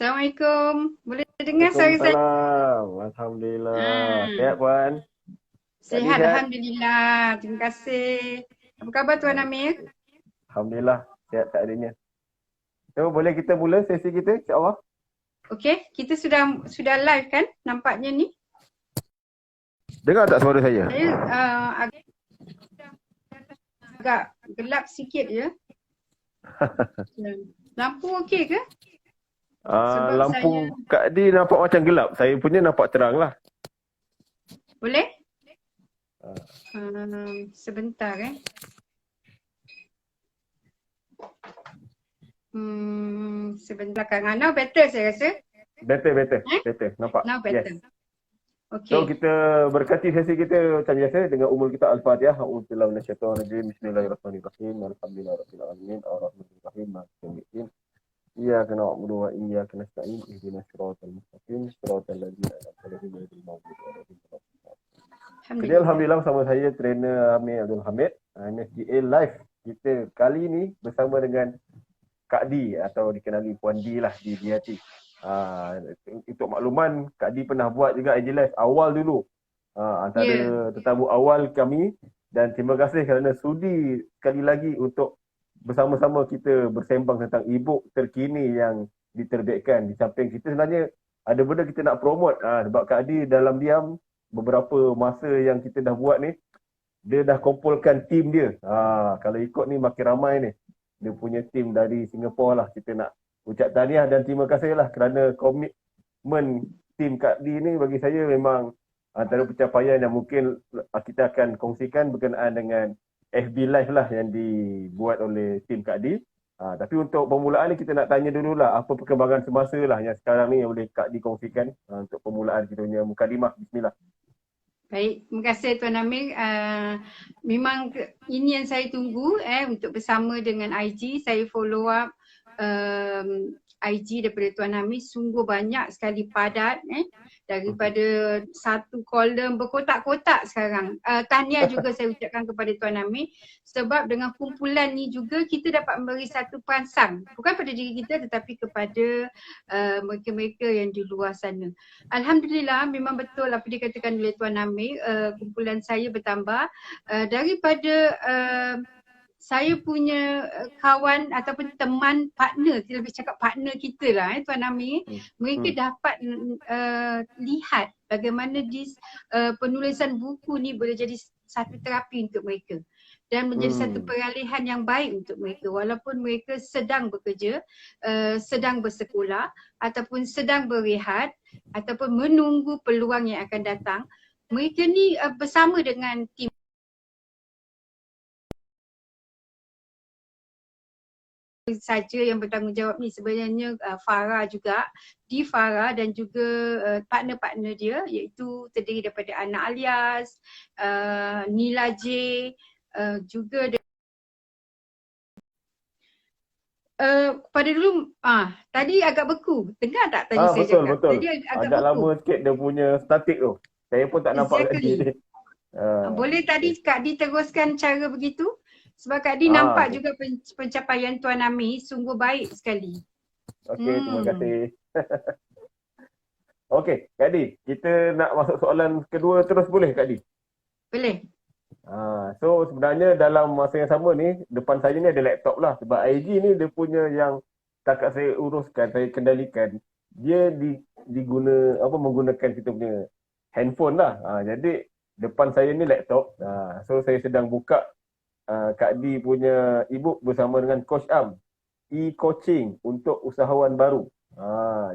Assalamualaikum. Boleh dengar suara saya? Waalaikumsalam. Alhamdulillah. Sehat Ah, puan? Kak Di sihat sehat? Alhamdulillah. Terima kasih. Apa khabar Tuan Baik. Amir? Alhamdulillah. Sehat keadaannya. So, boleh kita mula sesi kita insyaAllah? Okey, kita sudah live kan nampaknya ni. Dengar tak suara saya? Saya agak gelap sikit je. Lampu okey ke? Sebab Lampu saya Kak Di nampak macam gelap. Saya punya nampak terang lah. boleh? Ah, Sebentar sebentar kan. Now better saya rasa. Better, better. Eh? Better. Nampak? Now Yes. better. So, Okey. kita berkati sesi kita macam biasa dengan umul kita Al-Fatihah. A'udzubillahi minasyaitonirrajim. Bismillahirrahmanirrahim. Alhamdulillahirabbil Ar-Rahmanirrahim. Maliki yaumiddin. Iyyaka na'budu wa iyyaka nasta'in. Ihdinas siratal mustaqim. Siratal ladzina an'amta 'alaihim ghairil maghdubi 'alaihim waladdallin. Jadi Alhamdulillah. Alhamdulillah bersama saya trainer Amir Abdul Hamid, MSGA Live. Kita kali ini bersama dengan Kak D atau dikenali Puan D lah di DHT. Untuk makluman, Kak D pernah buat juga IG Live awal dulu. Antara Ya. tetamu awal kami, dan terima kasih kerana sudi sekali lagi untuk bersama-sama kita bersembang tentang e-book terkini yang diterbitkan. Di samping kita sebenarnya ada benda kita nak promote, sebab Kak D dalam diam beberapa masa yang kita dah buat ni, dia dah kumpulkan tim dia. Kalau ikut ni makin ramai ni. Dia punya tim dari Singapura lah. Kita nak ucap tahniah dan terima kasih lah kerana komitmen tim Kak D ni bagi saya memang antara pencapaian yang mungkin kita akan kongsikan berkenaan dengan FB Live lah yang dibuat oleh tim Kak D. Tapi untuk permulaan ni kita nak tanya dululah apa perkembangan semasa lah yang sekarang ni yang boleh Kak D kongsikan untuk permulaan kita punya mukadimah. Bismillah. Baik, terima kasih Tuan Amir. Memang ini yang saya tunggu untuk bersama dengan IG. Saya follow up IG daripada Tuan Amir, sungguh banyak sekali padat daripada satu kolom berkotak-kotak sekarang. Tahniah juga saya ucapkan kepada Tuan Amir sebab dengan kumpulan ni juga kita dapat memberi satu perangsang, bukan pada diri kita tetapi kepada mereka-mereka yang di luar sana. Alhamdulillah, memang betul apa dikatakan oleh Tuan Amir, kumpulan saya bertambah daripada saya punya kawan ataupun teman partner, kita lebih cakap partner kita lah Tuan Amir, mereka dapat lihat bagaimana penulisan buku ni boleh jadi satu terapi untuk mereka dan menjadi satu peralihan yang baik untuk mereka walaupun mereka sedang bekerja, sedang bersekolah ataupun sedang berehat ataupun menunggu peluang yang akan datang. Mereka ni bersama dengan tim saja yang bertanggungjawab ni sebenarnya Farah juga, di Farah dan juga partner-partner dia iaitu terdiri daripada Ana Alias, Nila J, juga pada dulu tadi agak beku. Dengar tak tadi saya Betul, cakap? betul. Tadi agak Agak beku. lama sikit dia punya statik tu. Saya pun tak nampak Kak D Exactly. ni. Boleh tadi Okay. Kak Di teruskan cara begitu? Sebab Kak Di nampak Okay. juga pencapaian Tuan Amir sungguh baik sekali. Okay, terima kasih. Okay, Kak D, kita nak masuk soalan kedua terus boleh Kak D? Boleh. So sebenarnya dalam masa yang sama ni, depan saya ni ada laptop lah. Sebab IG ni dia punya yang takat saya uruskan, saya kendalikan. Dia menggunakan kita punya handphone lah. Jadi depan saya ni laptop. So saya sedang buka Kak D punya e-book bersama dengan Coach Am. E-coaching untuk usahawan baru.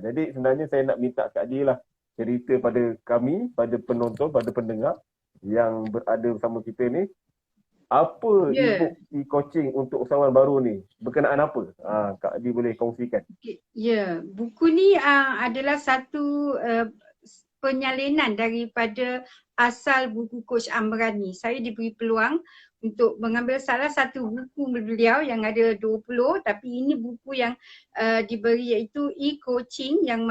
Jadi sebenarnya saya nak minta Kak D lah cerita pada kami, pada penonton, pada pendengar yang berada bersama kita ni, apa e-book e-coaching untuk usahawan baru ni? Berkenaan apa? Kak D boleh kongsikan. Ya, buku ni adalah satu penyalinan daripada asal buku Coach Amran ni. Saya diberi peluang untuk mengambil salah satu buku beliau yang ada 20, tapi ini buku yang diberi iaitu e-coaching yang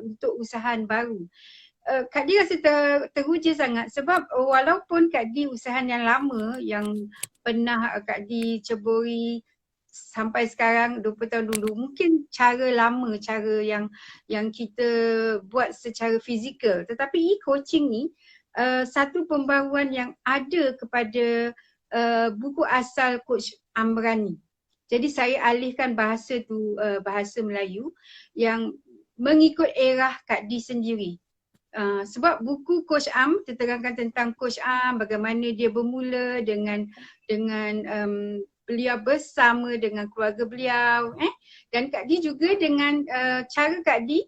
untuk usahawan baru. Kak Di rasa teruja sangat sebab walaupun Kak Di usahawan yang lama yang pernah Kak Di ceburi sampai sekarang 20 tahun dulu mungkin cara lama, cara yang kita buat secara fizikal, tetapi e-coaching ni satu pembaruan yang ada kepada buku asal Coach Amran ni. Jadi saya alihkan bahasa tu bahasa Melayu yang mengikut era Kak Di sendiri. Sebab buku Coach Am terangkan tentang Coach Am, bagaimana dia bermula dengan beliau bersama dengan keluarga beliau, dan Kak Di juga dengan cara Kak Di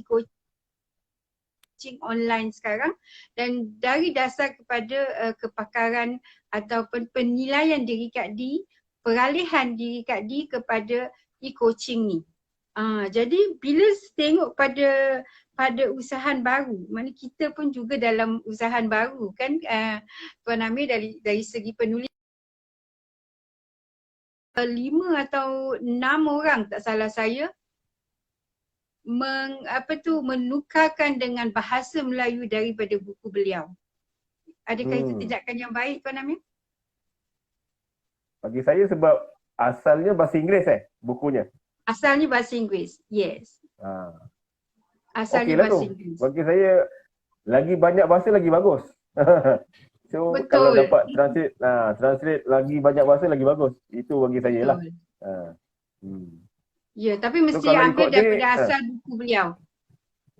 e-coaching online sekarang, dan dari dasar kepada kepakaran ataupun penilaian diri Kak Di, peralihan diri Kak Di kepada e-coaching ni. Jadi bila tengok pada usahaan baru, mana kita pun juga dalam usahaan baru kan, Tuan Amir, dari segi penulis 5 atau 6 orang tak salah saya menukarkan dengan bahasa Melayu daripada buku beliau. Adakah itu tindakan yang baik, Tuan Amir? Bagi saya sebab asalnya bahasa Inggeris bukunya. Asalnya bahasa Inggeris, yes. Asalnya okey lah bahasa tu. Inggeris. Bagi saya lagi banyak bahasa lagi bagus. So Betul. Kalau dapat translate lagi banyak bahasa lagi bagus. Itu bagi saya lah. Ya, tapi mesti ambil daripada asal buku beliau.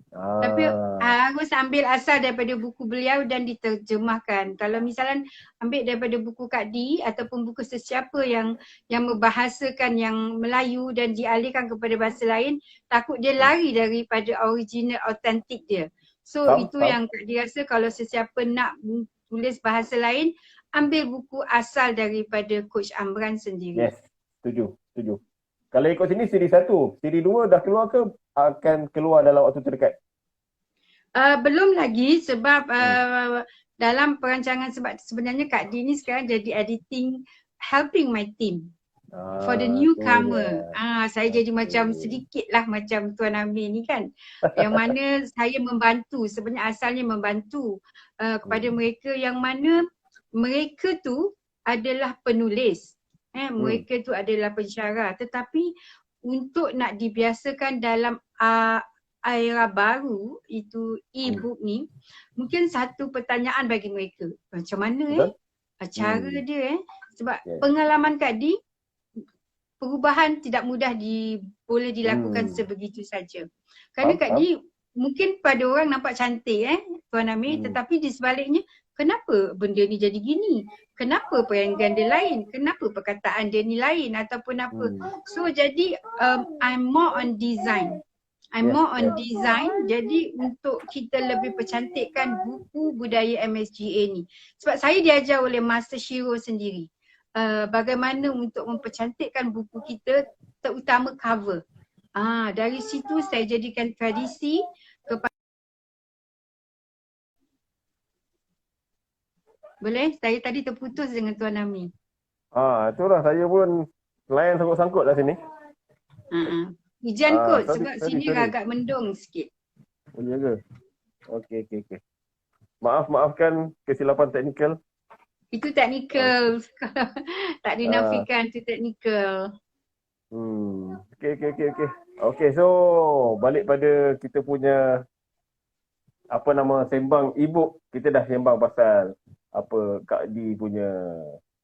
Tapi harus ambil asal daripada buku beliau dan diterjemahkan. Kalau misalnya ambil daripada buku Kak Di ataupun buku sesiapa yang membahasakan yang Melayu dan dialihkan kepada bahasa lain, takut dia lari daripada original autentik dia. So itu yang Kak Di rasa, kalau sesiapa nak tulis bahasa lain, ambil buku asal daripada Coach Amran sendiri. Yes, setuju. Kalau ikut sini siri 1, siri 2 dah keluar ke akan keluar dalam waktu terdekat? Belum lagi sebab dalam perancangan, sebab sebenarnya Kak Di ni sekarang jadi editing, helping my team for the newcomer. Saya jadi macam sedikit lah macam Tuan Amir ni kan, yang mana saya membantu, sebenarnya asalnya membantu kepada mereka yang mana mereka tu adalah penulis. Mereka tu adalah pensyarah, tetapi untuk nak dibiasakan dalam era baru itu e-book ni, mungkin satu pertanyaan bagi mereka, macam mana cara dia sebab pengalaman Kak Di, perubahan tidak mudah boleh dilakukan sebegitu saja. Kerana Kak Di mungkin pada orang nampak cantik Tuan Amir, tetapi di sebaliknya, kenapa benda ni jadi gini? Kenapa perenggan dia lain? Kenapa perkataan dia ni lain ataupun apa? So jadi I'm more on design. Jadi untuk kita lebih percantikkan buku budaya MSGA ni. Sebab saya diajar oleh Master Shiro sendiri. Bagaimana untuk mempercantikkan buku kita, terutama cover. Dari situ saya jadikan tradisi kepada. Boleh? Saya tadi terputus dengan Tuan Amir. Itulah saya pun layan sangkut-sangkut lah sini. Hujan kot sebab sini agak mendung sikit. Boleh ke? Okey. Maafkan kesilapan teknikal. Itu teknikal. Tak dinafikan, itu teknikal. Okey, so balik pada kita punya sembang e-book. Kita dah sembang pasal Kak Di punya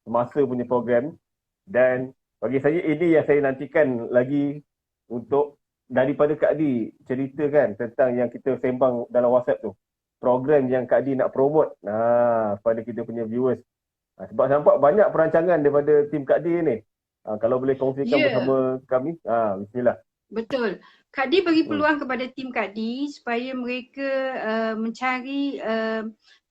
semasa punya program, dan bagi saya ini yang saya nantikan lagi untuk daripada Kak Di ceritakan tentang yang kita sembang dalam WhatsApp tu, program yang Kak Di nak promote pada kita punya viewers. Sebab nampak banyak perancangan daripada tim Kak Di ni. Kalau boleh kongsikan bersama kami. Bismillah. Betul. Kak Di bagi peluang kepada tim Kak Di supaya mereka mencari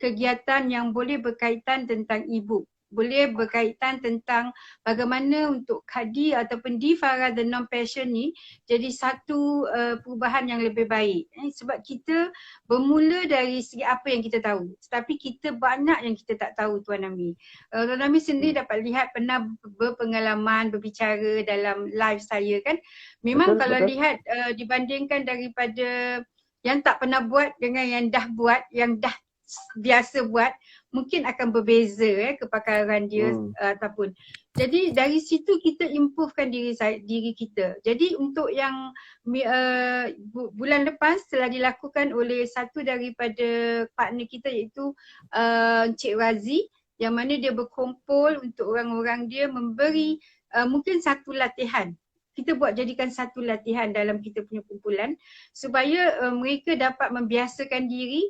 kegiatan yang boleh berkaitan tentang e-book. Boleh berkaitan tentang bagaimana untuk Kak Di ataupun di Farah The Non-Passion ni jadi satu perubahan yang lebih baik. Sebab kita bermula dari segi apa yang kita tahu, tetapi kita banyak yang kita tak tahu, Tuan Amir. Tuan Amir sendiri dapat lihat, pernah berpengalaman berbicara dalam live saya kan. Memang betul. Lihat dibandingkan daripada yang tak pernah buat dengan yang dah buat, yang dah biasa buat, mungkin akan berbeza kepakaran dia ataupun Jadi dari situ kita improvekan diri kita. Jadi untuk yang bulan lepas telah dilakukan oleh satu daripada partner kita iaitu Encik Razi, yang mana dia berkumpul untuk orang-orang dia memberi mungkin satu latihan. Kita buat jadikan satu latihan dalam kita punya kumpulan supaya mereka dapat membiasakan diri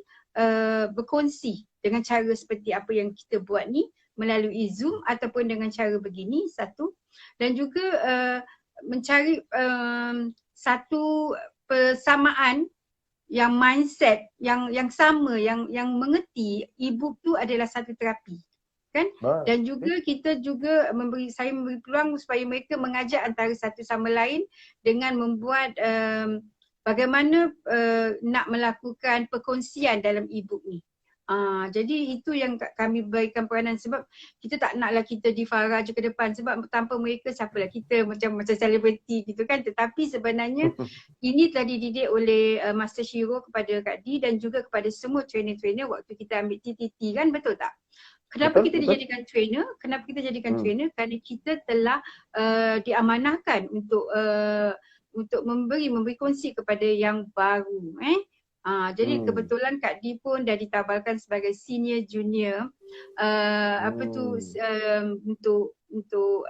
berkongsi dengan cara seperti apa yang kita buat ni, melalui Zoom ataupun dengan cara begini, satu. Dan juga mencari satu persamaan yang mindset yang sama, yang mengerti e-book tu adalah satu terapi, kan? Dan juga kita juga saya memberi peluang supaya mereka mengajak antara satu sama lain dengan membuat bagaimana nak melakukan perkongsian dalam e-book ni. Jadi itu yang kami berikan peranan, sebab kita tak naklah kita di Farah je ke depan, sebab tanpa mereka siapalah kita, macam selebriti gitu kan. Tetapi sebenarnya ini telah dididik oleh Master Shiro kepada Kak Di dan juga kepada semua trainer-trainer waktu kita ambil TTT, kan, betul tak? Kenapa kita dijadikan trainer? Kenapa kita jadikan trainer? Kerana kita telah diamanahkan untuk memberi kongsi kepada yang baru. Jadi kebetulan Kak Di pun dah ditabalkan sebagai senior junior untuk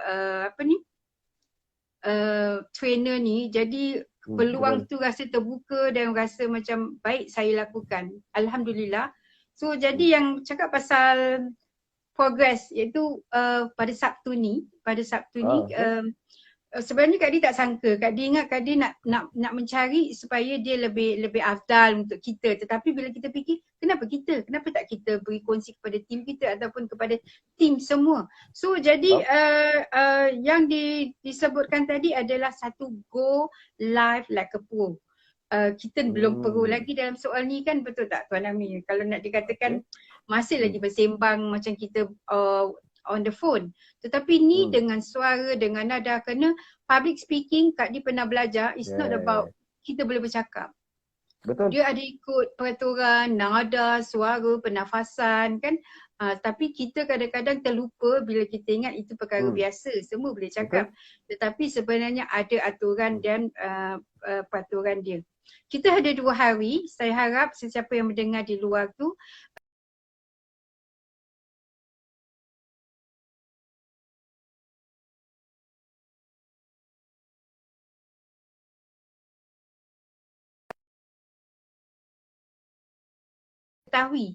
trainer ni. Jadi peluang tu rasa terbuka dan rasa macam baik saya lakukan. Alhamdulillah. So jadi yang cakap pasal progress iaitu pada Sabtu ni, sebenarnya Kak Di tak sangka. Kak Di ingat Kak Di nak mencari supaya dia lebih afdal untuk kita. Tetapi bila kita fikir, kenapa tak kita beri kongsi kepada tim kita ataupun kepada tim semua. So jadi yang disebutkan tadi adalah satu go live like a pro. Kita belum perlu lagi dalam soal ni, kan, betul tak Tuan Amir? Kalau nak dikatakan masih lagi bersembang macam kita on the phone. Tetapi ni dengan suara, dengan nada, kerana public speaking Kak Di pernah belajar, it's not about kita boleh bercakap. Betul. Dia ada ikut peraturan, nada, suara, pernafasan, kan. Tapi kita kadang-kadang terlupa bila kita ingat itu perkara biasa, semua boleh cakap. Tetapi sebenarnya ada aturan dan peraturan dia. Kita ada 2 hari, saya harap sesiapa yang mendengar di luar tu ketahui.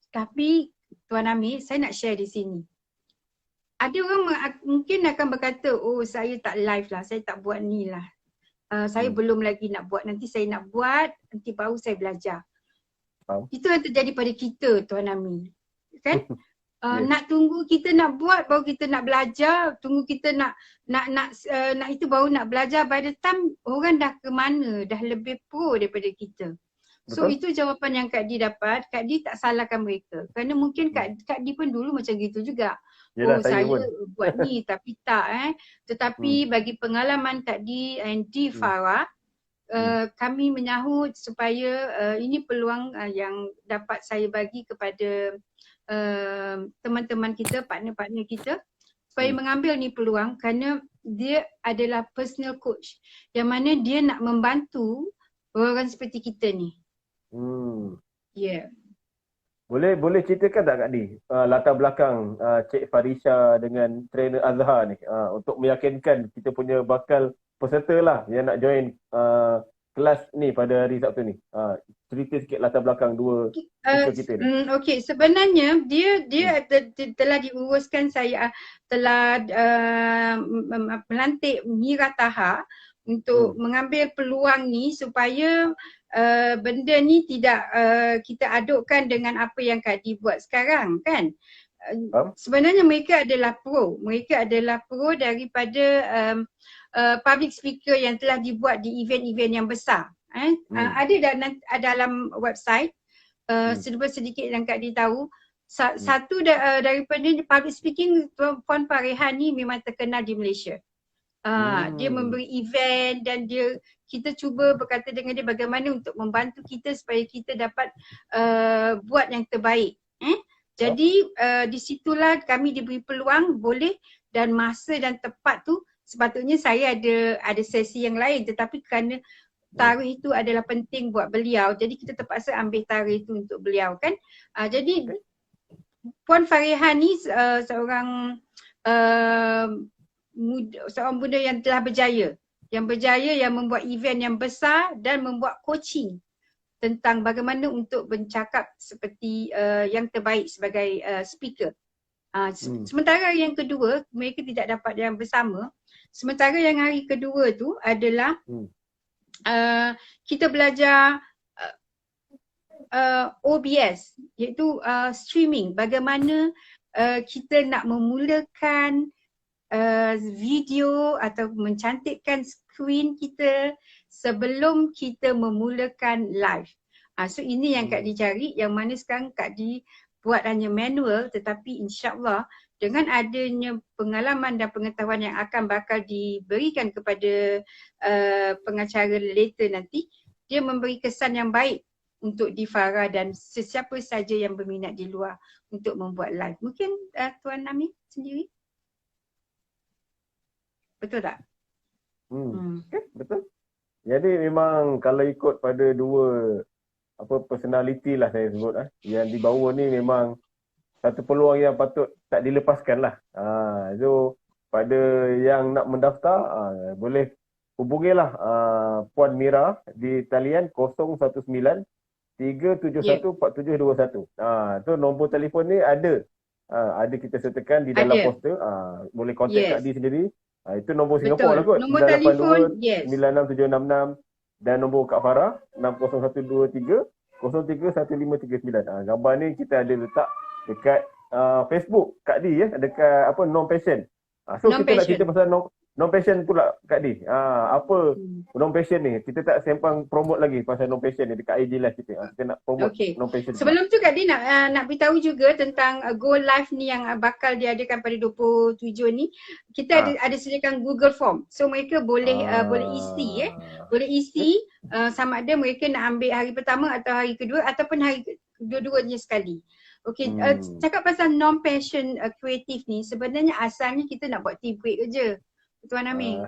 Tapi Tuan Amir, saya nak share di sini. Ada orang mungkin akan berkata, oh saya tak live lah, saya tak buat ni lah. Saya belum lagi nak buat, nanti saya nak buat, nanti baru saya belajar. Itu yang terjadi pada kita Tuan Amir, kan? Nak tunggu kita nak buat baru kita nak belajar, tunggu kita nak itu baru nak belajar. By the time orang dah ke mana, dah lebih pro daripada kita. So itu jawapan yang Kak Di dapat. Kak Di tak salahkan mereka. Kerana mungkin Kak Di pun dulu macam gitu juga. Yalah, saya buat ni tapi tak Tetapi bagi pengalaman Kak Di and di Farah, kami menyahut supaya ini peluang yang dapat saya bagi kepada teman-teman kita, partner-partner kita, supaya mengambil ni peluang, kerana dia adalah personal coach yang mana dia nak membantu orang seperti kita ni. Boleh ceritakan tak Kak Di latar belakang Cik Farisha dengan trainer Azhar ni untuk meyakinkan kita punya bakal peserta lah yang nak join kelas ni pada hari Sabtu ni. Cerita sikit latar belakang dua kita ni. Okey, sebenarnya dia telah diuruskan, saya telah melantik Mira Taha untuk mengambil peluang ni supaya benda ni tidak kita adukkan dengan apa yang Kak Di buat sekarang, kan. Sebenarnya mereka adalah pro daripada public speaker yang telah dibuat di event-event yang besar. Ada dalam website, sedikit yang Kak Di tahu. Satu daripada public speaking, Puan Parehan ni memang terkenal di Malaysia. Dia memberi event dan kita cuba berkata dengan dia bagaimana untuk membantu kita supaya kita dapat buat yang terbaik. Jadi di situlah kami diberi peluang boleh dan masa dan tepat tu sepatutnya saya ada sesi yang lain, tetapi kerana tarikh itu adalah penting buat beliau, jadi kita terpaksa ambil tarikh itu untuk beliau kan. Jadi Puan Fariha ni seorang seorang bunda yang telah berjaya, yang membuat event yang besar dan membuat coaching tentang bagaimana untuk bercakap seperti yang terbaik sebagai speaker. Sementara yang kedua, mereka tidak dapat yang bersama. Sementara yang hari kedua tu adalah kita belajar OBS, iaitu streaming. Bagaimana kita nak memulakan video atau mencantikkan skrin kita sebelum kita memulakan live. So ini yang Kak Di cari, yang mana sekarang Kak Di buat hanya manual, tetapi insyaAllah dengan adanya pengalaman dan pengetahuan yang akan bakal diberikan kepada pengacara later nanti, dia memberi kesan yang baik untuk Difara dan sesiapa saja yang berminat di luar untuk membuat live. Mungkin Tuan Amir sendiri? Betul tak? Betul. Jadi memang kalau ikut pada dua personality lah saya sebut yang di bawah ni memang satu peluang yang patut tak dilepaskan lah. So pada yang nak mendaftar boleh hubungilah Puan Mira di talian 019 3714721. Tu nombor telefon ni ada kita sertakan di dalam poster. Boleh kontak Kak Di sendiri. Itu nombor Singapura lah kot. Nombor telefon 96766 dan nombor Kak Farah 60123 031539. Gambar ni kita ada letak dekat Facebook Kak Di dekat non-passion. So kita nak cerita pasal non-passion pula Kak Di. Apa non-passion ni? Kita tak sempang promote lagi pasal non-passion ni dekat IG lah kita. Kita nak promote non-passion. Sebelum tu Kak Di nak beritahu juga tentang Go Live ni yang bakal diadakan pada 27 ni. Kita ada sediakan Google Form. So mereka boleh isi boleh isi sama ada mereka nak ambil hari pertama atau hari kedua ataupun hari dua-duanya sekali. Okey, cakap pasal non-passion kreatif ni, sebenarnya asalnya kita nak buat tea break je. Tuan Amir.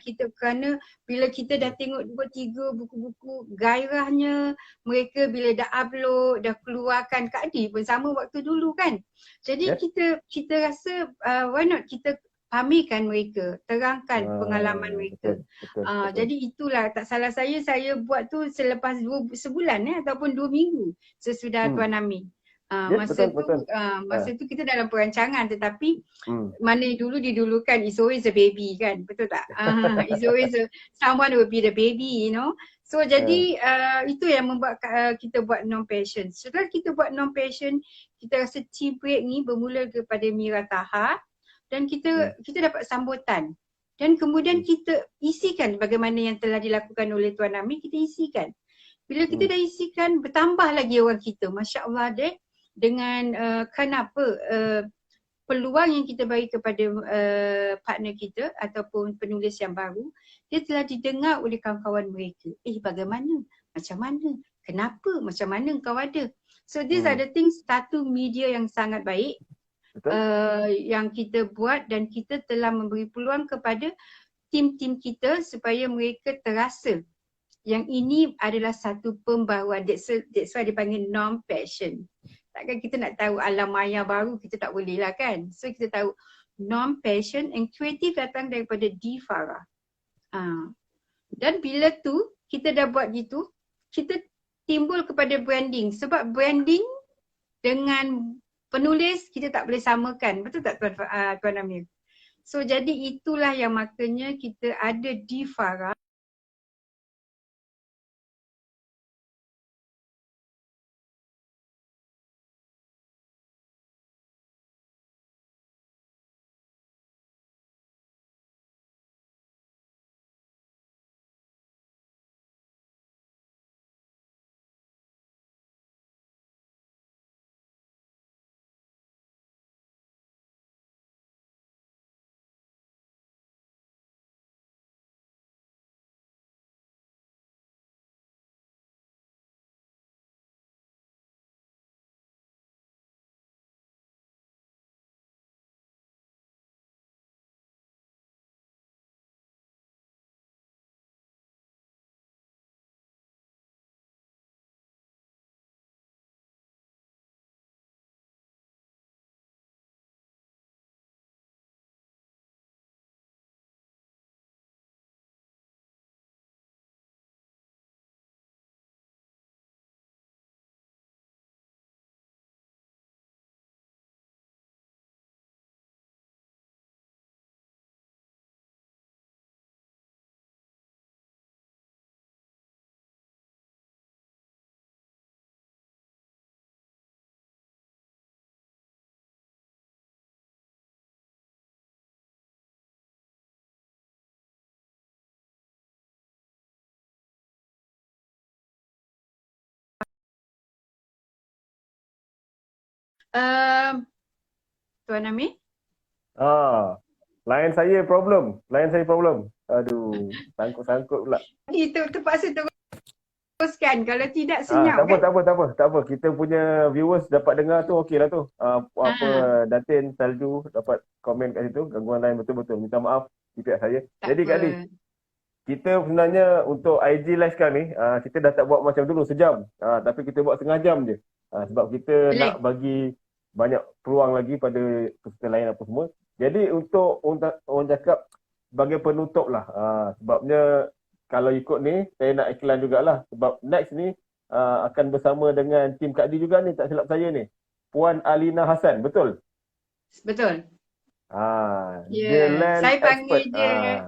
Kita kerana bila kita dah tengok 2-3 buku-buku, gairahnya mereka bila dah upload, dah keluarkan, Kak Di pun sama waktu dulu kan. Jadi kita rasa why not kita pamerkan mereka, terangkan pengalaman mereka. Betul. Jadi itulah, tak salah saya buat tu selepas sebulan ataupun 2 minggu sesudah Tuan Amir. Masa tu kita dalam perancangan, tetapi mana dulu didulukan is always a baby kan, betul tak? Is always someone will be the baby, you know. So jadi itu yang membuat kita buat non-passion. Setelah kita buat non-passion, kita rasa tea break ni bermula kepada Mira Taha dan kita dapat sambutan. Dan kemudian kita isikan bagaimana yang telah dilakukan oleh Tuan Amir, kita isikan. Bila kita dah isikan, bertambah lagi orang kita. Masya Allah deh. Dengan peluang yang kita bagi kepada partner kita ataupun penulis yang baru, dia telah didengar oleh kawan-kawan mereka. Bagaimana? Macam mana? Kenapa? Macam mana engkau ada? So these are the things, satu media yang sangat baik yang kita buat, dan kita telah memberi peluang kepada tim-tim kita supaya mereka terasa yang ini adalah satu pembaruan. That's why dipanggil non-passion. Takkan kita nak tahu alam maya baru, kita tak boleh lah kan. So kita tahu non-passion and creative datang daripada Difara. Dan bila tu kita dah buat gitu, kita timbul kepada branding. Sebab branding dengan penulis kita tak boleh samakan. Betul tak Tuan Amir? So jadi itulah yang makanya kita ada Difara. Uh, Tuan Amir? Line saya problem. Aduh, sangkut-sangkut pula. Itu terpaksa teruskan. Kalau tidak senyap kan? Tak apa. Kita punya viewers dapat dengar tu okey lah tu. Datin, Salju dapat komen kat situ. Gangguan line betul-betul. Minta maaf di pihak saya. Tak Jadi apa. Kak Di, kita sebenarnya untuk IG live sekarang ni, kita dah tak buat macam dulu sejam. Tapi kita buat setengah jam je. Sebab kita nak bagi banyak peluang lagi pada peserta lain apa semua. Jadi untuk orang cakap sebagai penutup lah. Sebabnya kalau ikut ni, saya nak iklan jugalah. Sebab next ni akan bersama dengan tim Kak Di juga ni, tak silap saya ni. Puan Alina Hassan, betul? Betul. Dia land saya panggil expert.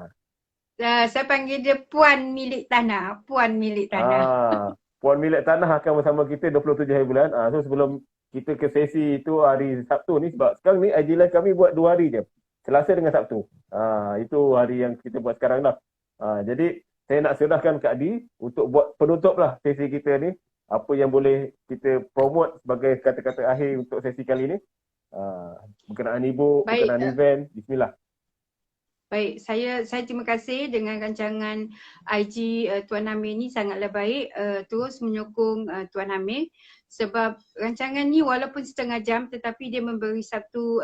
Saya panggil dia Puan Milik Tanah. Puan Milik Tanah. Puan Milik Tanah akan bersama kita 27 hari bulan. So sebelum kita ke sesi itu hari Sabtu ni, sebab sekarang ni IG Live kami buat 2 hari je. Selasa dengan Sabtu. Itu hari yang kita buat sekarang lah. Jadi saya nak serahkan Kak Di untuk buat penutup lah sesi kita ni. Apa yang boleh kita promote sebagai kata-kata akhir untuk sesi kali ni. Berkenaan ibu, berkenaan event. Bismillah. Baik, saya terima kasih dengan rancangan IG Tuan Amir ni sangatlah baik. Terus menyokong Tuan Amir sebab rancangan ni walaupun setengah jam tetapi dia memberi satu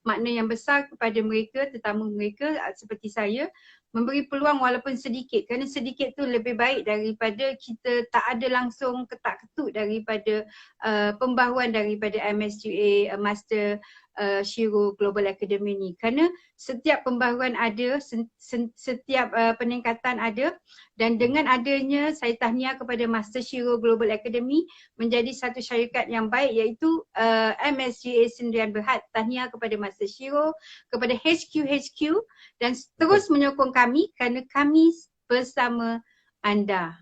makna yang besar kepada mereka, tetamu mereka seperti saya, memberi peluang walaupun sedikit, kerana sedikit tu lebih baik daripada kita tak ada langsung ketak-ketuk daripada pembaharuan daripada MSGA Master Shiro Global Academy ni. Kerana setiap pembaharuan ada, setiap peningkatan ada, dan dengan adanya saya tahniah kepada Master Shiro Global Academy menjadi satu syarikat yang baik, iaitu MSGA Sdn Bhd. Tahniah kepada Master Shiro, kepada HQ dan terus menyokong kami kerana kami bersama anda.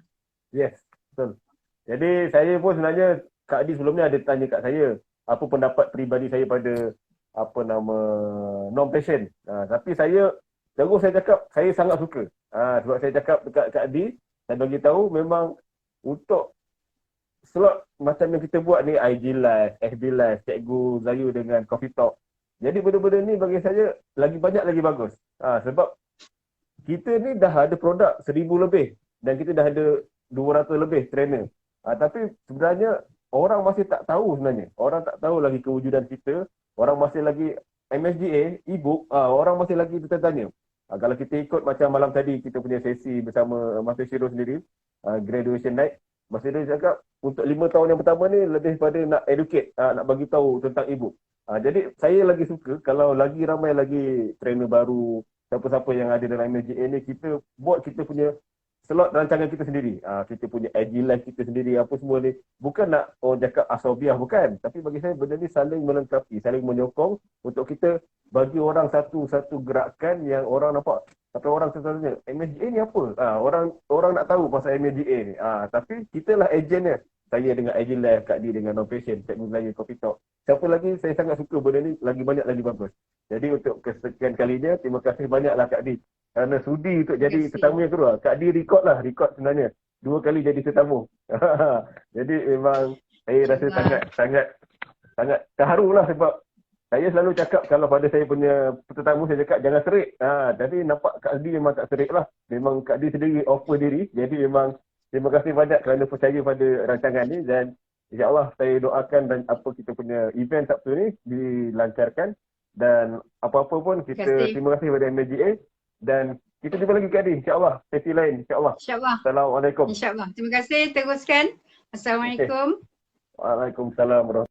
Yes, betul. Jadi saya pun sebenarnya Kak Di sebelum ni ada tanya kat saya apa pendapat peribadi saya pada non-passion. Tapi saya cakap saya sangat suka. Sebab saya cakap dekat Kak Di, saya bagi tahu memang untuk slot macam yang kita buat ni, IG Live, FB Live, Cikgu Zayu dengan Coffee Talk. Jadi benda-benda ni bagi saya lagi banyak lagi bagus. Sebab kita ni dah ada produk 1000 lebih dan kita dah ada 200 lebih trainer. Tapi sebenarnya orang masih tak tahu sebenarnya. Orang tak tahu lagi kewujudan kita. Orang masih lagi MSGA, e-book, orang masih lagi bertanya. Kalau kita ikut macam malam tadi kita punya sesi bersama Master Shiro sendiri, graduation night, Master Shiro cakap untuk 5 tahun yang pertama ni lebih pada nak educate, nak bagi tahu tentang e-book. Jadi saya lagi suka kalau lagi ramai lagi trainer baru, siapa-siapa yang ada dalam MSGA ni, kita buat kita punya slot rancangan kita sendiri. Kita punya IG Live kita sendiri, apa semua ni. Bukan nak orang cakap asobiah, bukan. Tapi bagi saya benda ni saling melengkapi, saling menyokong untuk kita bagi orang satu gerakan yang orang nampak. Tapi orang tanya, MSGA ni apa? Orang nak tahu pasal MSGA ni. Tapi kita lah ejennya. Saya dengan IG Live, Kak Di dengan non-passion, Cikgu Melayu, Coffee Talk. Siapa lagi, saya sangat suka benda ni, lagi banyak lagi bagus. Jadi untuk kesekian kalinya, terima kasih banyaklah Kak Di. Kerana sudi untuk jadi tetamu yang kedua. Kak Di rekod sebenarnya. 2 kali jadi tetamu. Jadi memang saya rasa sangat terharu lah sebab saya selalu cakap kalau pada saya punya tetamu saya cakap jangan serik. Tapi nampak Kak Di memang tak serik lah. Memang Kak Di sendiri offer diri. Jadi memang terima kasih banyak kerana percaya pada rancangan ni dan insya-Allah saya doakan dan apa kita punya event Sabtu ni dilancarkan dan apa-apa pun kita terima kasih kepada MSGA dan kita jumpa lagi Kak Di insya-Allah sesi lain insya-Allah. Insya-Allah. Assalamualaikum. Insya-Allah. Terima kasih, teruskan. Assalamualaikum. Waalaikumsalam warahmatullahi